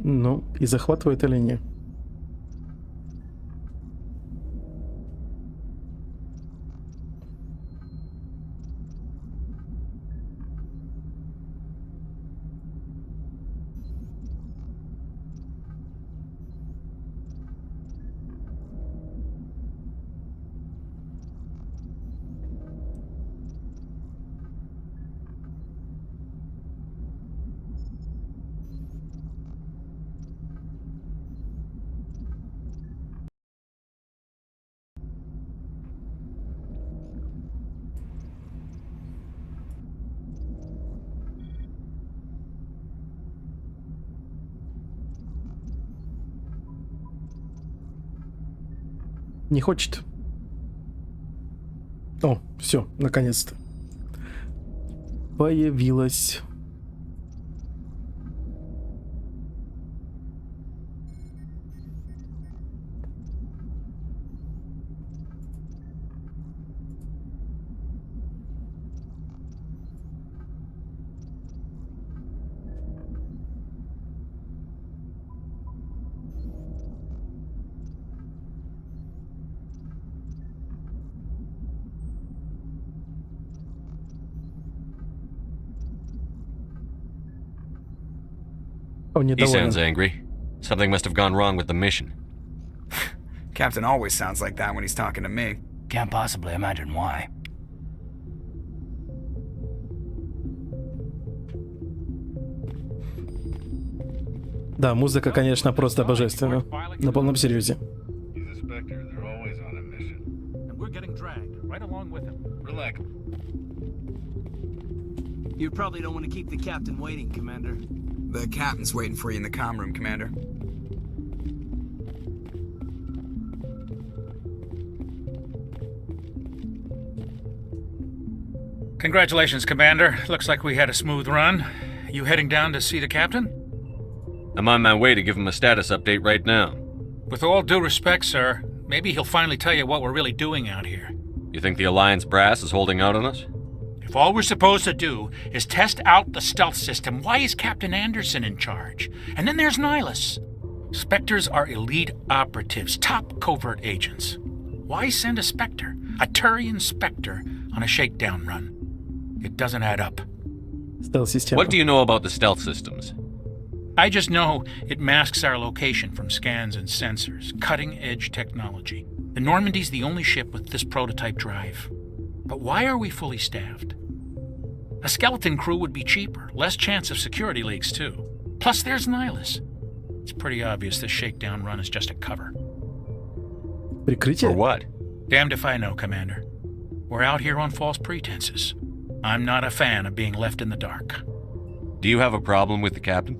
Ну, и захватывает или нет? Не хочет. О, все, наконец-то. Появилась. Он He недоволен. sounds angry. Something must have gone wrong with the mission. Captain always sounds like that when he's talking to me. Can't possibly imagine why. Да, музыка, конечно, просто божественна. На полном серьезе. He's a Spectre. They're always on a mission. And we're getting dragged right along with him. Relax. You probably don't want to keep the captain waiting, Commander. The captain's waiting for you in the comm room, Commander. Congratulations, Commander. Looks like we had a smooth run. You heading down to see the captain? I'm on my way to give him a status update right now. With all due respect, sir, maybe he'll finally tell you what we're really doing out here. You think the Alliance brass is holding out on us? If all we're supposed to do is test out the stealth system, why is Captain Anderson in charge? And then there's Nihilus. Spectres are elite operatives, top covert agents. Why send a Spectre, a Turian Spectre, on a shakedown run? It doesn't add up. Стелс-система. What do you know about the stealth systems? I just know it masks our location from scans and sensors. Cutting-edge technology. The Normandy's the only ship with this prototype drive. But why are we fully staffed? A skeleton crew would be cheaper, less chance of security leaks too. Plus there's Nihilus. It's pretty obvious this shakedown run is just a cover. Прикрытие? For what? Damned if I know, Commander. We're out here on false pretenses. I'm not a fan of being left in the dark. Do you have a problem with the captain?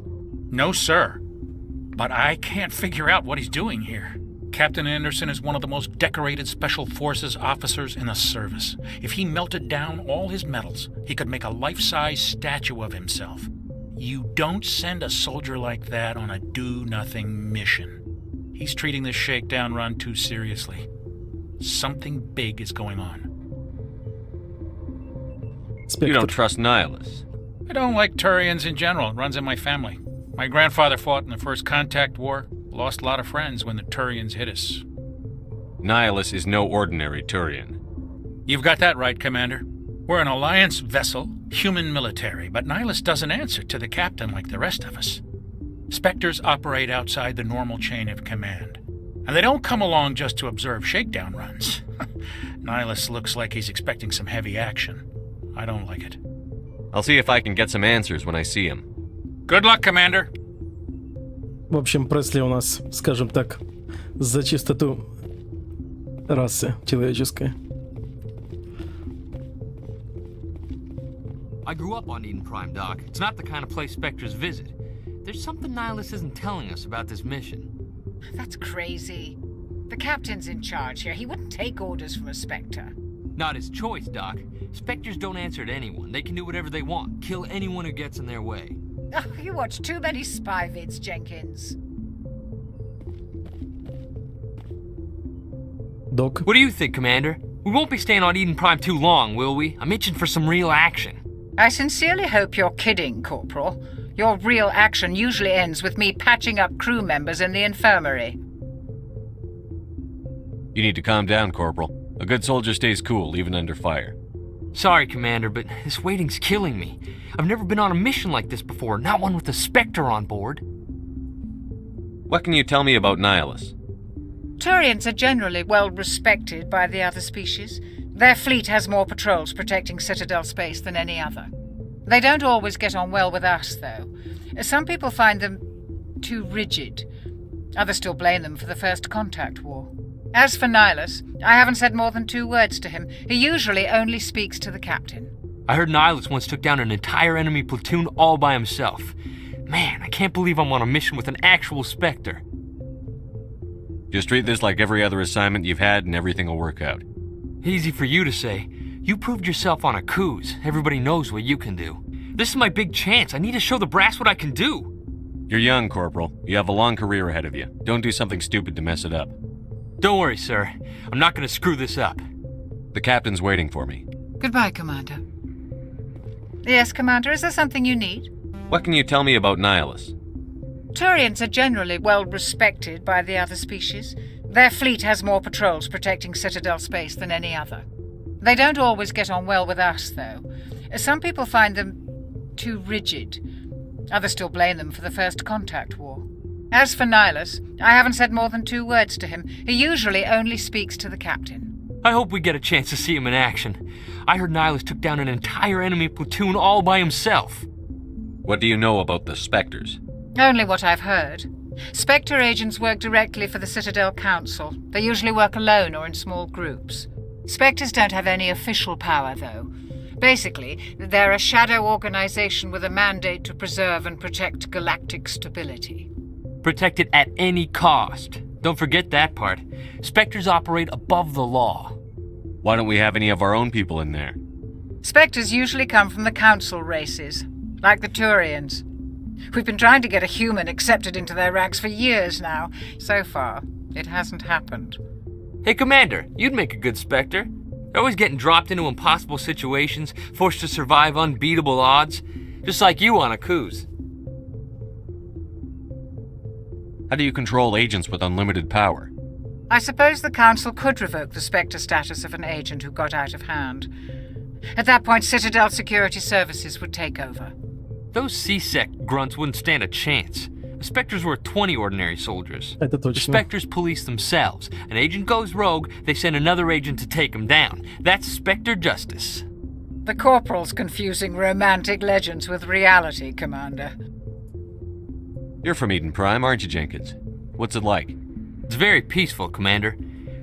No, sir. But I can't figure out what he's doing here. Captain Anderson is one of the most decorated Special Forces officers in the service. If he melted down all his medals, he could make a life-size statue of himself. You don't send a soldier like that on a do-nothing mission. He's treating this shakedown run too seriously. Something big is going on. You don't Спектр. trust Nihilus. I don't like Turians in general. It runs in my family. My grandfather fought in the First Contact War. Lost a lot of friends when the Turians hit us. Nihilus is no ordinary Turian. You've got that right, Commander. We're an Alliance vessel, human military, but Nihilus doesn't answer to the captain like the rest of us. Spectres operate outside the normal chain of command. And they don't come along just to observe shakedown runs. Nihilus looks like he's expecting some heavy action. I don't like it. I'll see if I can get some answers when I see him. Good luck, Commander. В общем, Пресли у нас, скажем так, за чистоту расы человеческой. I grew up on Eden Prime, Doc. It's not the kind of place Spectres visit. There's something Nihilus isn't telling us about this mission. That's crazy. The captain's in charge here. He wouldn't take orders from a Spectre. Not his choice, Doc. Spectres don't answer to anyone. They can do whatever they want. Kill anyone who gets in their way. Oh, you watch too many spy vids, Jenkins. Док. What do you think, Commander? We won't be staying on Eden Prime too long, will we? I'm itching for some real action. I sincerely hope you're kidding, Corporal. Your real action usually ends with me patching up crew members in the infirmary. You need to calm down, Corporal. A good soldier stays cool, even under fire. Sorry, Commander, but this waiting's killing me. I've never been on a mission like this before, not one with a Spectre on board. What can you tell me about Nihilus? Turians are generally well respected by the other species. Their fleet has more patrols protecting Citadel space than any other. They don't always get on well with us, though. Some people find them too rigid. Others still blame them for the First Contact War. As for Nihilus, I haven't said more than 2 words to him. He usually only speaks to the captain. I heard Nihilus once took down an entire enemy platoon all by himself. Man, I can't believe I'm on a mission with an actual Spectre. Just treat this like every other assignment you've had and everything will work out. Easy for you to say. You proved yourself on a cruise. Everybody knows what you can do. This is my big chance. I need to show the brass what I can do. You're young, Corporal. You have a long career ahead of you. Don't do something stupid to mess it up. Don't worry, sir. I'm not going to screw this up. The captain's waiting for me. Goodbye, Commander. Yes, Commander, is there something you need? What can you tell me about Nihilus? Turians are generally well respected by the other species. Their fleet has more patrols protecting Citadel space than any other. They don't always get on well with us, though. Some people find them too rigid. Others still blame them for the First Contact War. As for Nihilus, I haven't said more than 2 words to him. He usually only speaks to the captain. I hope we get a chance to see him in action. I heard Nihilus took down an entire enemy platoon all by himself. What do you know about the Spectres? Only what I've heard. Spectre agents work directly for the Citadel Council. They usually work alone or in small groups. Spectres don't have any official power, though. Basically, they're a shadow organization with a mandate to preserve and protect galactic stability. Protect it at any cost. Don't forget that part. Spectres operate above the law. Why don't we have any of our own people in there? Spectres usually come from the Council races, like the Turians. We've been trying to get a human accepted into their ranks for years now. So far, it hasn't happened. Hey, Commander, you'd make a good Spectre. You're always getting dropped into impossible situations, forced to survive unbeatable odds, just like you on a cruise. How do you control agents with unlimited power? I suppose the Council could revoke the Spectre status of an agent who got out of hand. At that point, Citadel Security Services would take over. Those C-Sec grunts wouldn't stand a chance. The Spectres were 20 ordinary soldiers. Это The точно. Spectres police themselves. An agent goes rogue, they send another agent to take him down. That's Spectre justice. The Corporal's confusing romantic legends with reality, Commander. You're from Eden Prime, aren't you, Jenkins? What's it like? It's very peaceful, Commander.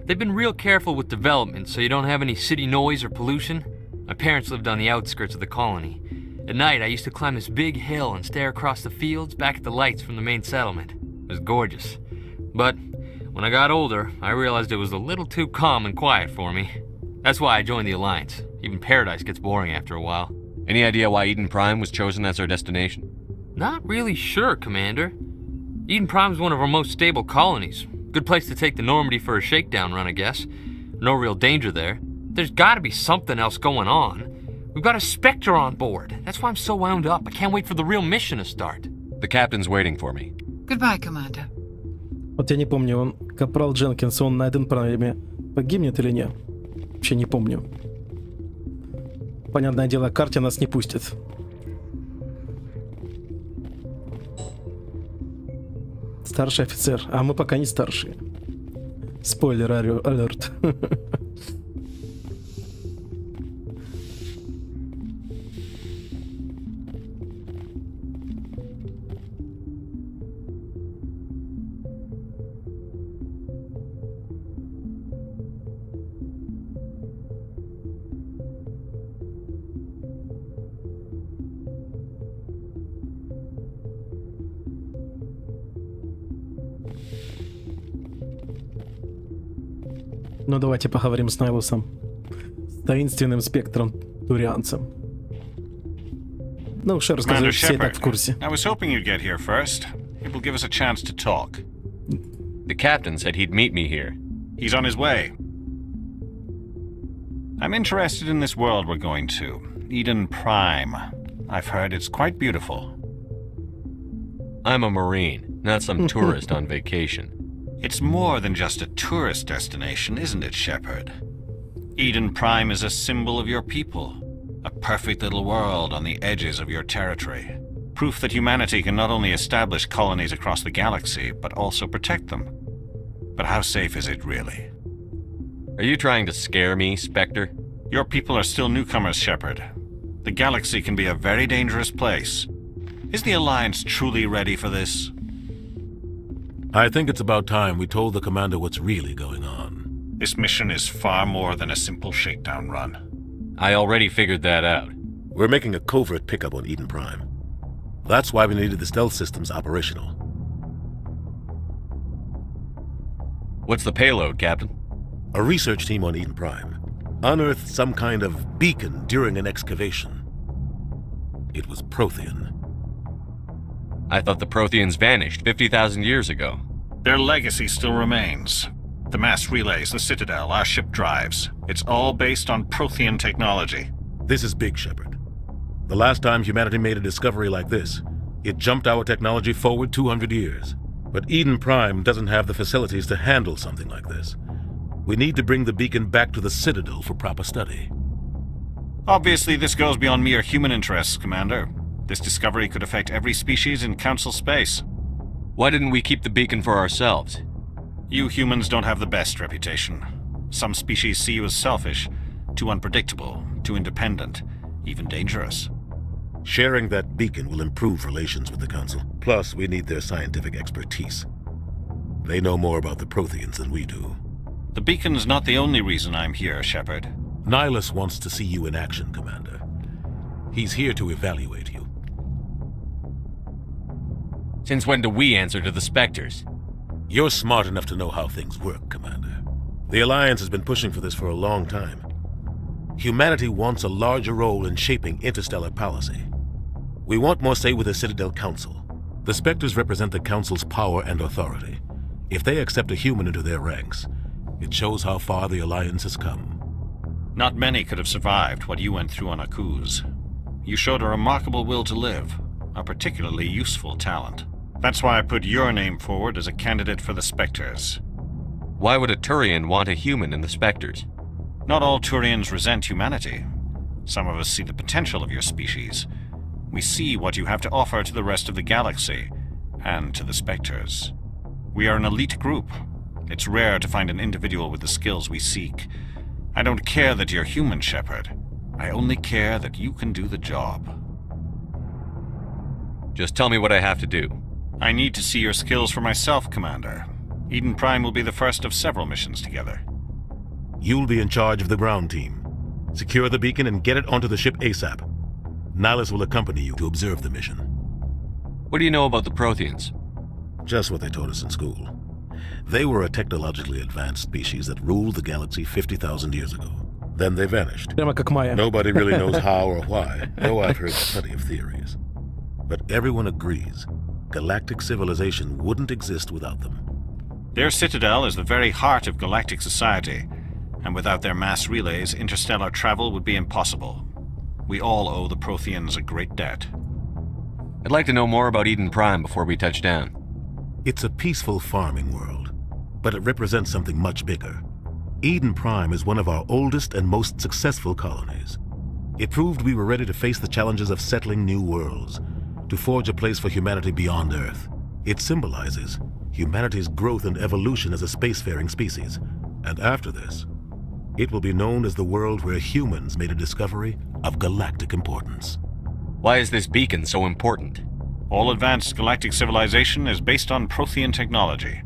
They've been real careful with development so you don't have any city noise or pollution. My parents lived on the outskirts of the colony. At night, I used to climb this big hill and stare across the fields back at the lights from the main settlement. It was gorgeous. But when I got older, I realized it was a little too calm and quiet for me. That's why I joined the Alliance. Even Paradise gets boring after a while. Any idea why Eden Prime was chosen as our destination? Not really sure, Commander. Eden Prime's one of our most stable colonies. Good place to take the Normandy for a shakedown run, I guess. No real danger there. There's gotta be something else going on. We've got a Spectre on board. That's why I'm so wound up. I can't wait for the real mission to start. The captain's waiting for me. Goodbye, Commander. Вот я не помню, он, капрал Дженкинс, он на Эден Прайме погибнет или нет? Вообще не помню. Понятное дело, карте нас не пустят. Старший офицер, а мы пока не старшие. Спойлер алерт. Ну давайте поговорим с Найлусом, с таинственным спектром турианцем. Ну, что рассказывать, все и так в курсе. I was hoping you'd get here first. It will give us a chance to talk. The captain said he'd meet me here. He's on his way. I'm interested in this world we're going to. Eden Prime. I've heard it's quite beautiful. I'm a Marine, not some tourist on vacation. It's more than just a tourist destination, isn't it, Shepard? Eden Prime is a symbol of your people. A perfect little world on the edges of your territory. Proof that humanity can not only establish colonies across the galaxy, but also protect them. But how safe is it really? Are you trying to scare me, Spectre? Your people are still newcomers, Shepard. The galaxy can be a very dangerous place. Is the Alliance truly ready for this? I think it's about time we told the commander what's really going on. This mission is far more than a simple shakedown run. I already figured that out. We're making a covert pickup on Eden Prime. That's why we needed the stealth systems operational. What's the payload, Captain? A research team on Eden Prime unearthed some kind of beacon during an excavation. It was Prothean. I thought the Protheans vanished 50,000 years ago. Their legacy still remains. The mass relays, the Citadel, our ship drives. It's all based on Prothean technology. This is big, Shepard. The last time humanity made a discovery like this, it jumped our technology forward 200 years. But Eden Prime doesn't have the facilities to handle something like this. We need to bring the beacon back to the Citadel for proper study. Obviously, this goes beyond mere human interests, Commander. This discovery could affect every species in Council space. Why didn't we keep the beacon for ourselves? You humans don't have the best reputation. Some species see you as selfish, too unpredictable, too independent, even dangerous. Sharing that beacon will improve relations with the Council. Plus, we need their scientific expertise. They know more about the Protheans than we do. The beacon's not the only reason I'm here, Shepard. Nihilus wants to see you in action, Commander. He's here to evaluate you. Since when do we answer to the Spectres? You're smart enough to know how things work, Commander. The Alliance has been pushing for this for a long time. Humanity wants a larger role in shaping interstellar policy. We want more say with the Citadel Council. The Spectres represent the Council's power and authority. If they accept a human into their ranks, it shows how far the Alliance has come. Not many could have survived what you went through on Akuz. You showed a remarkable will to live, a particularly useful talent. That's why I put your name forward as a candidate for the Spectres. Why would a Turian want a human in the Spectres? Not all Turians resent humanity. Some of us see the potential of your species. We see what you have to offer to the rest of the galaxy, and to the Spectres. We are an elite group. It's rare to find an individual with the skills we seek. I don't care that you're human, Shepard. I only care that you can do the job. Just tell me what I have to do. I need to see your skills for myself, Commander. Eden Prime will be the first of several missions together. You'll be in charge of the ground team. Secure the beacon and get it onto the ship ASAP. Nihilus will accompany you to observe the mission. What do you know about the Protheans? Just what they taught us in school. They were a technologically advanced species that ruled the galaxy 50,000 years ago. Then they vanished. Прямо как Майя. Nobody really knows how or why, though I've heard plenty of theories. But everyone agrees, galactic civilization wouldn't exist without them. Their citadel is the very heart of galactic society, and without their mass relays, interstellar travel would be impossible. We all owe the Protheans a great debt. I'd like to know more about Eden Prime before we touch down. It's a peaceful farming world, but it represents something much bigger. Eden Prime is one of our oldest and most successful colonies. It proved we were ready to face the challenges of settling new worlds, to forge a place for humanity beyond Earth. It symbolizes humanity's growth and evolution as a spacefaring species. And after this, it will be known as the world where humans made a discovery of galactic importance. Why is this beacon so important? All advanced galactic civilization is based on Prothean technology,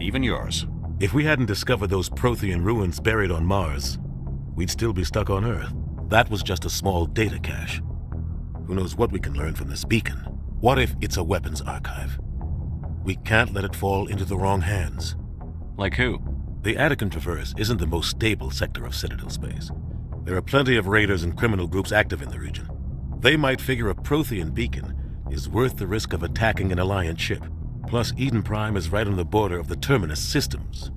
even yours. If we hadn't discovered those Prothean ruins buried on Mars, we'd still be stuck on Earth. That was just a small data cache. Who knows what we can learn from this beacon? What if it's a weapons archive? We can't let it fall into the wrong hands. Like who? The Attican Traverse isn't the most stable sector of Citadel space. There are plenty of raiders and criminal groups active in the region. They might figure a Prothean beacon is worth the risk of attacking an Alliance ship. Plus, Eden Prime is right on the border of the Terminus systems.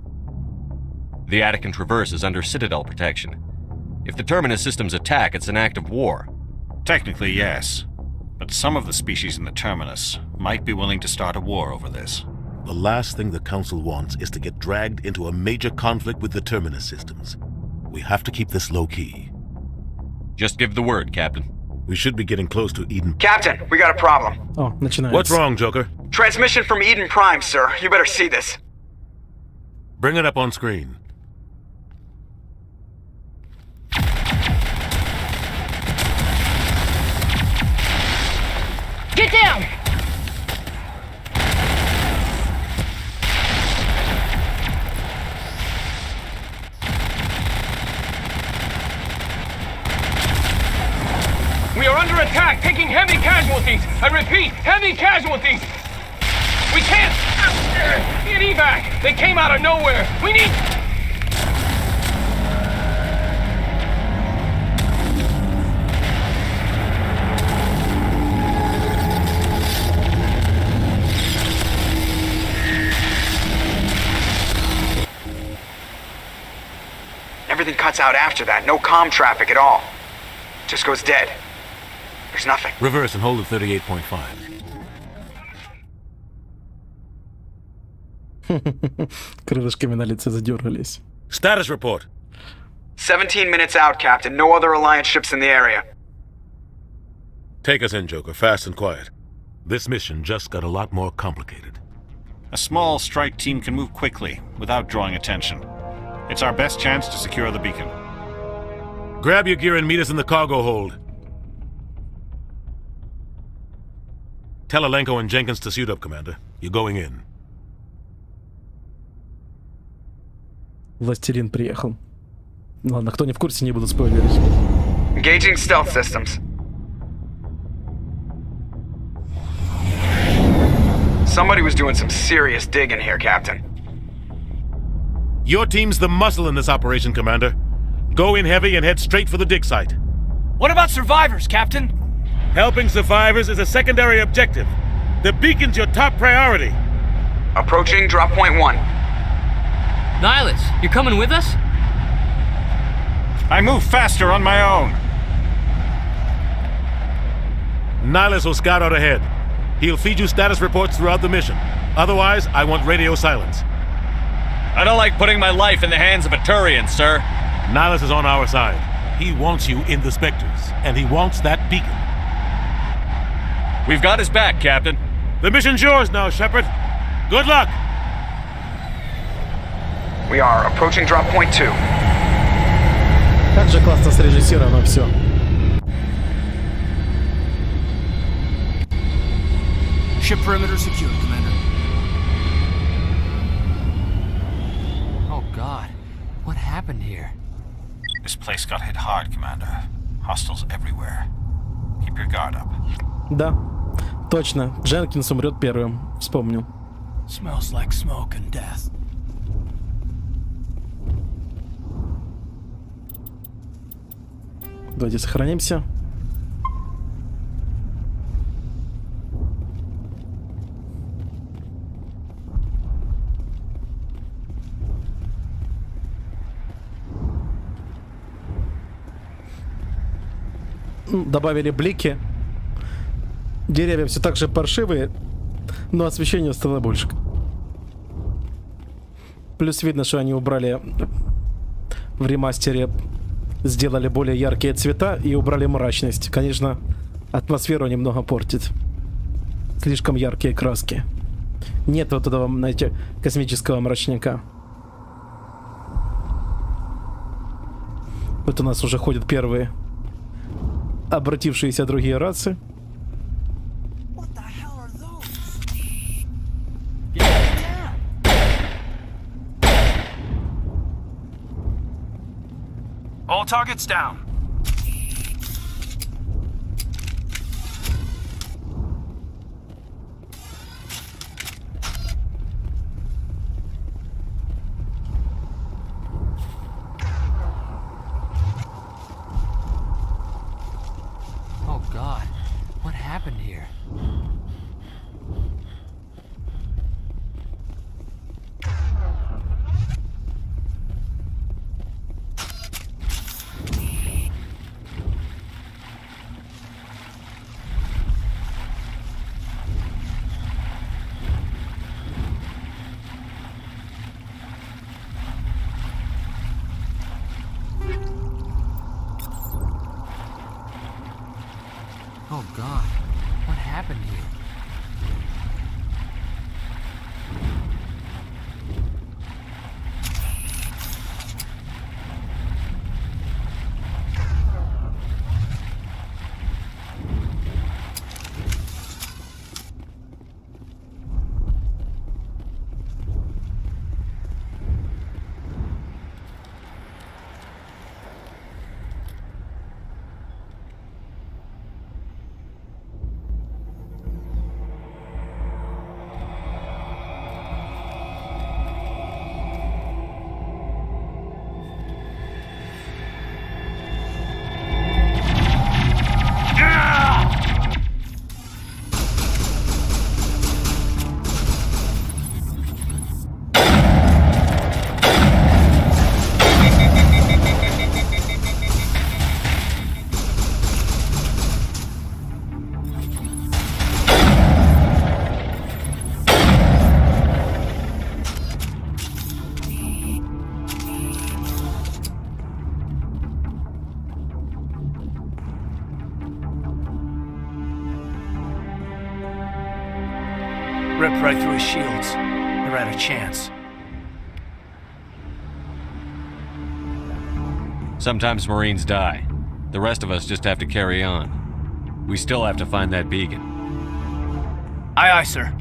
The Attican Traverse is under Citadel protection. If the Terminus systems attack, it's an act of war. Technically, yes. But some of the species in the Terminus might be willing to start a war over this. The last thing the Council wants is to get dragged into a major conflict with the Terminus systems. We have to keep this low-key. Just give the word, Captain. We should be getting close to Eden. Captain, we got a problem. О, начинается. What's wrong, Joker? Transmission from Eden Prime, sir. You better see this. Bring it up on screen. Get down! We are under attack, taking heavy casualties. I repeat, heavy casualties. We can't get evac. They came out of nowhere. We need... Everything cuts out after that. No comm traffic at all. Just goes dead. There's nothing. Reverse and hold at 38.5. Крылышками на лице задергались. Status report. 17 minutes out, Captain. No other Alliance ships in the area. Take us in, Joker, fast and quiet. This mission just got a lot more complicated. A small strike team can move quickly, without drawing attention. It's our best chance to secure the beacon. Grab your gear and meet us in the cargo hold. Tell Alenko and Jenkins to suit up, Commander. You're going in. Властелин приехал. Ладно, кто не в курсе, не буду спойлерить. Engaging stealth systems. Somebody was doing some serious digging here, Captain. Your team's the muscle in this operation, Commander. Go in heavy and head straight for the dig site. What about survivors, Captain? Helping survivors is a secondary objective. The beacon's your top priority. Approaching drop point 1. Nihilus, you're coming with us? I move faster on my own. Nihilus will scout out ahead. He'll feed you status reports throughout the mission. Otherwise, I want radio silence. I don't like putting my life in the hands of a Turian, sir. Nihilus is on our side. He wants you in the Spectres, and he wants that beacon. We've got his back, Captain. The mission's yours now, Shepard. Good luck! We are approaching drop point 2. Как же классно срежиссировано все. Ship perimeter secured, Commander. Oh God, what happened here? This place got hit hard, Commander. Hostiles everywhere. Keep your guard up. Да, точно. Дженкинс умрет первым. Вспомнил. Smells like smoke and death. Давайте сохранимся. Добавили блики. Деревья все так же паршивые, но освещения стало больше. Плюс видно, что они убрали в ремастере, сделали более яркие цвета и убрали мрачность. Конечно, атмосферу немного портит. Слишком яркие краски. Нет вот этого, знаете, космического мрачняка. Вот у нас уже ходят первые обратившиеся другие расы. All targets down. Oh God, what happened here? Ripped right through his shields. Never had a chance. Sometimes Marines die. The rest of us just have to carry on. We still have to find that beacon. Aye, aye, sir.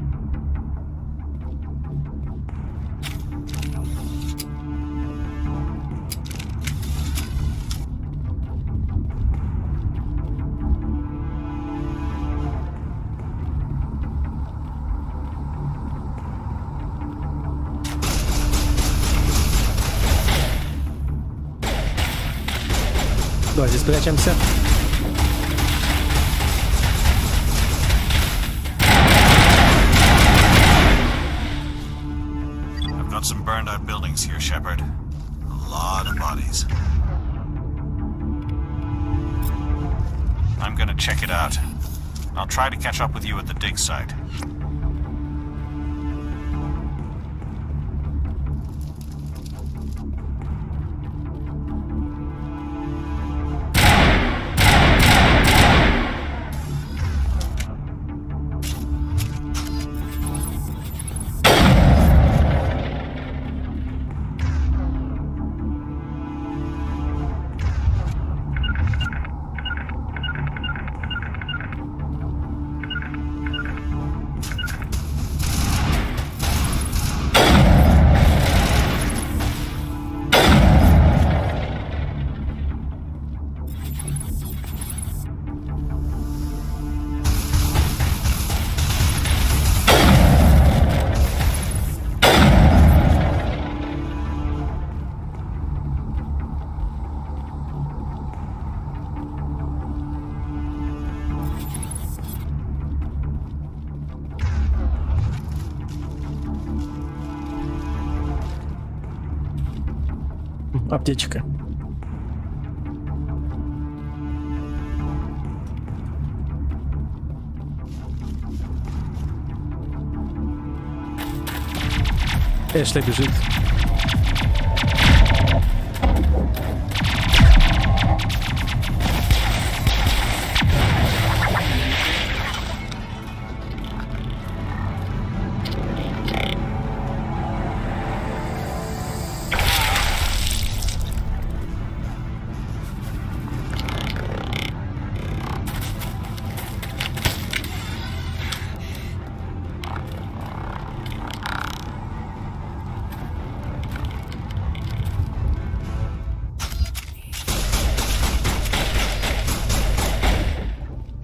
Давайте спрячемся. I've got some burned out buildings here, Shepard. A lot of bodies. I'm gonna check it out. I'll try to catch up with you at the dig site. Аптечка. Эшли бежит.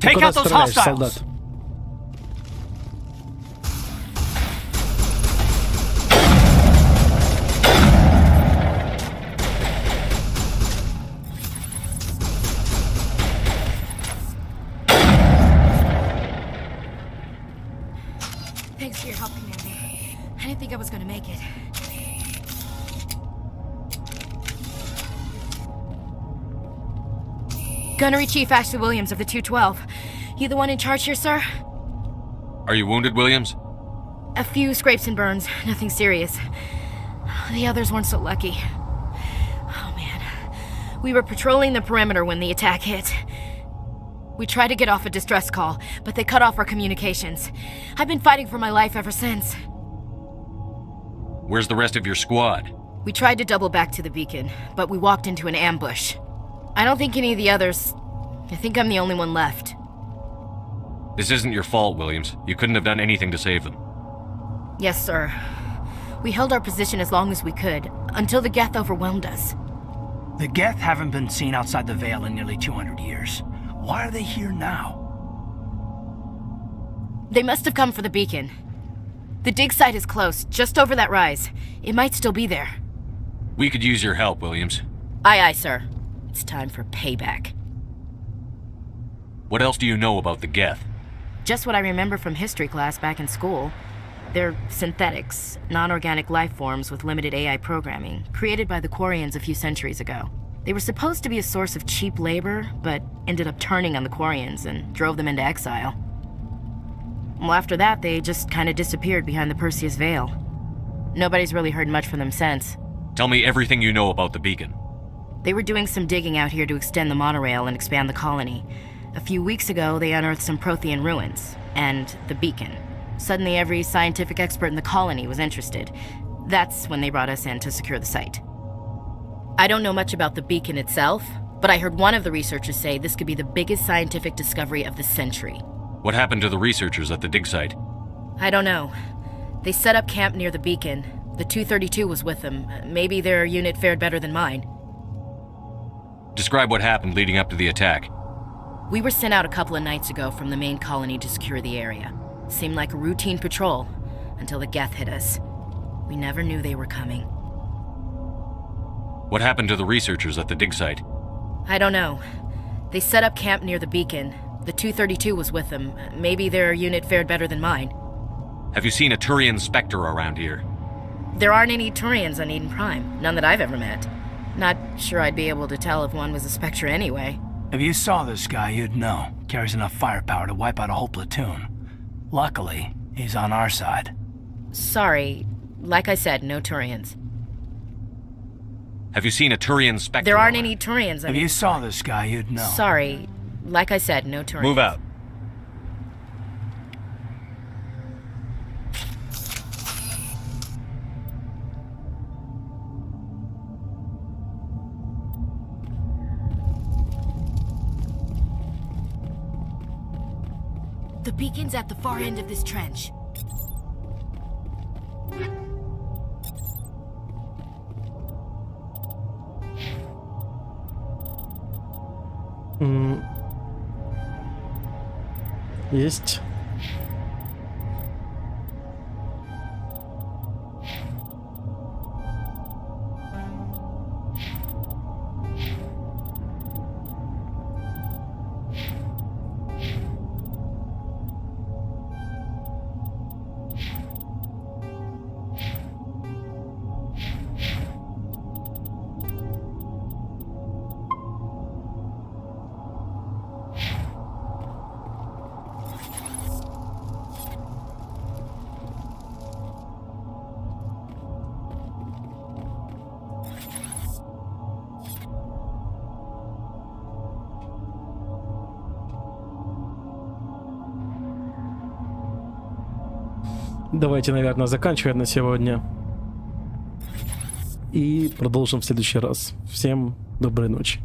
Take out those hostiles! Солдат? Thanks for your help, Commander. I didn't think I was gonna make it. Gunnery Chief Ashley Williams of the 212. You the one in charge here, sir? Are you wounded, Williams? A few scrapes and burns, nothing serious. The others weren't so lucky. Oh man. We were patrolling the perimeter when the attack hit. We tried to get off a distress call, but they cut off our communications. I've been fighting for my life ever since. Where's the rest of your squad? We tried to double back to the beacon, but we walked into an ambush. I don't think any of the others... I think I'm the only one left. This isn't your fault, Williams. You couldn't have done anything to save them. Yes, sir. We held our position as long as we could, until the Geth overwhelmed us. The Geth haven't been seen outside the Veil in nearly 200 years. Why are they here now? They must have come for the beacon. The dig site is close, just over that rise. It might still be there. We could use your help, Williams. Aye, aye, sir. It's time for payback. What else do you know about the Geth? Just what I remember from history class back in school. They're synthetics, non-organic life forms with limited AI programming, created by the Quarians a few centuries ago. They were supposed to be a source of cheap labor, but ended up turning on the Quarians and drove them into exile. Well, after that, they just kind of disappeared behind the Perseus Veil. Nobody's really heard much from them since. Tell me everything you know about the beacon. They were doing some digging out here to extend the monorail and expand the colony. A few weeks ago, they unearthed some Prothean ruins, and the beacon. Suddenly every scientific expert in the colony was interested. That's when they brought us in to secure the site. I don't know much about the beacon itself, but I heard one of the researchers say this could be the biggest scientific discovery of the century. What happened to the researchers at the dig site? I don't know. They set up camp near the beacon. The 232 was with them. Maybe their unit fared better than mine. Describe what happened leading up to the attack. We were sent out a couple of nights ago from the main colony to secure the area. Seemed like a routine patrol, until the Geth hit us. We never knew they were coming. What happened to the researchers at the dig site? I don't know. They set up camp near the beacon. The 232 was with them. Maybe their unit fared better than mine. Have you seen a Turian Spectre around here? There aren't any Turians on Eden Prime. None that I've ever met. Not sure I'd be able to tell if one was a Spectre anyway. If you saw this guy, you'd know. Carries enough firepower to wipe out a whole platoon. Luckily, he's on our side. Sorry. Like I said, no Turians. Have you seen a Turian Spectre? There aren't any Turians. If you saw this guy, you'd know. Sorry. Like I said, no Turians. Move out. The beacon's at the far end of this trench. Есть. Давайте, наверное, заканчивать на сегодня. И продолжим в следующий раз. Всем доброй ночи.